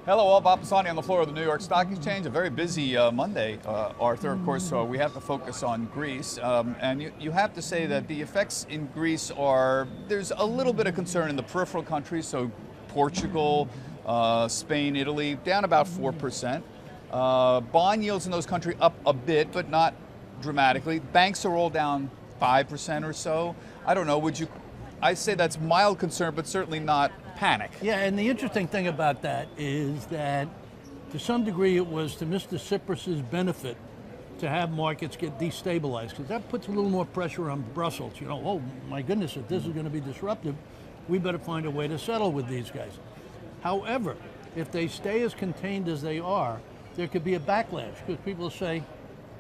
Hello all, Bob Pisani on the floor of the New York Stock Exchange. A very busy Monday, Arthur. Of course, we have to focus on Greece. And you have to say that the effects in Greece are, there's a little bit of concern in the peripheral countries, so Portugal, Spain, Italy, down about 4%. Bond yields in those countries up a bit, but not dramatically. Banks are all down 5% or so. I don't know, I say that's mild concern, but certainly not panic. Yeah, and the interesting thing about that is that to some degree it was to Mr. Tsipras's benefit to have markets get destabilized, because that puts a little more pressure on Brussels. You know, oh my goodness, if this is going to be disruptive, we better find a way to settle with these guys. However, if they stay as contained as they are, there could be a backlash, because people say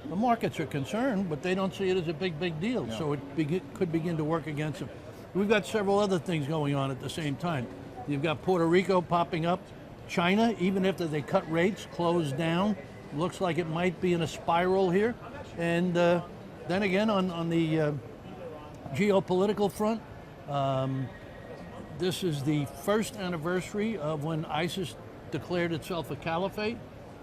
the markets are concerned, but they don't see it as a big deal. Yeah. So it could begin to work against them. We've got several other things going on at the same time. You've got Puerto Rico popping up. China, even after they cut rates, closed down. Looks like it might be in a spiral here. And then again, on the geopolitical front, this is the first anniversary of when ISIS declared itself a caliphate.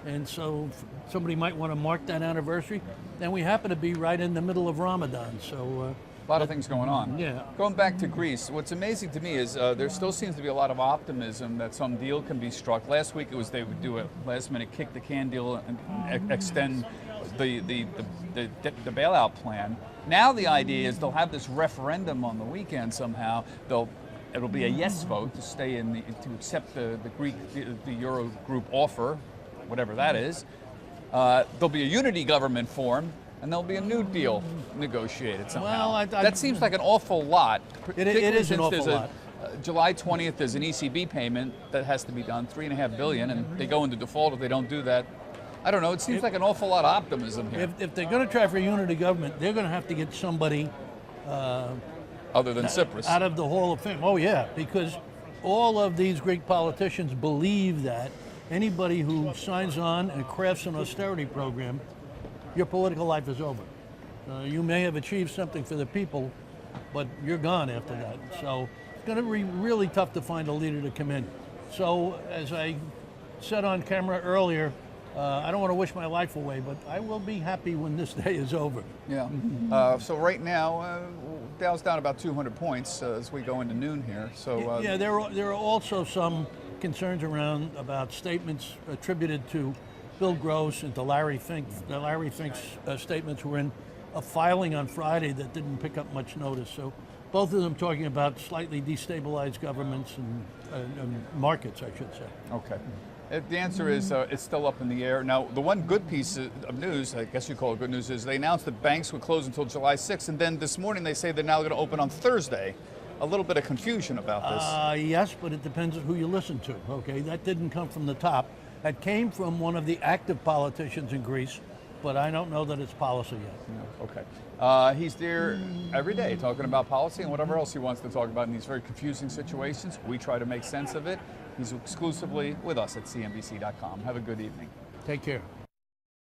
And so somebody might want to mark that anniversary. And we happen to be right in the middle of Ramadan. So. A lot of things going on. Yeah. Going back to Greece, what's amazing to me is there still seems to be a lot of optimism that some deal can be struck. Last week it was they would do a last-minute kick-the-can deal and extend the bailout plan. Now the idea is they'll have this referendum on the weekend somehow. It'll be a yes vote to stay in to accept the Euro group offer, whatever that is. There'll be a unity government formed. And there'll be a new deal negotiated somehow. Well, that seems like an awful lot. It is an awful lot. July 20th, there's an ECB payment that has to be done, $3.5 billion, and they go into default if they don't do that. I don't know, it seems like an awful lot of optimism here. If they're going to try for unity government, they're going to have to get somebody other than Tsipras out of the Hall of Fame. Oh yeah, because all of these Greek politicians believe that anybody who signs on and crafts an austerity program, your political life is over. You may have achieved something for the people, but you're gone after that. So it's going to be really tough to find a leader to come in. So as I said on camera earlier, I don't want to wish my life away, but I will be happy when this day is over. Yeah. So right now, Dow's down about 200 points as we go into noon here. So yeah, there are also some concerns about statements attributed to Bill Gross and to Larry Fink. Larry Fink's statements were in a filing on Friday that didn't pick up much notice. So both of them talking about slightly destabilized governments and markets, I should say. Okay. The answer is it's still up in the air. Now, the one good piece of news, I guess you call it good news, is they announced that banks would close until July 6th, and then this morning they say they're now going to open on Thursday. A little bit of confusion about this. Yes, but it depends on who you listen to, okay? That didn't come from the top. That came from one of the active politicians in Greece, but I don't know that it's policy yet. Yeah, okay. He's there every day talking about policy and whatever else he wants to talk about in these very confusing situations. We try to make sense of it. He's exclusively with us at CNBC.com. Have a good evening. Take care.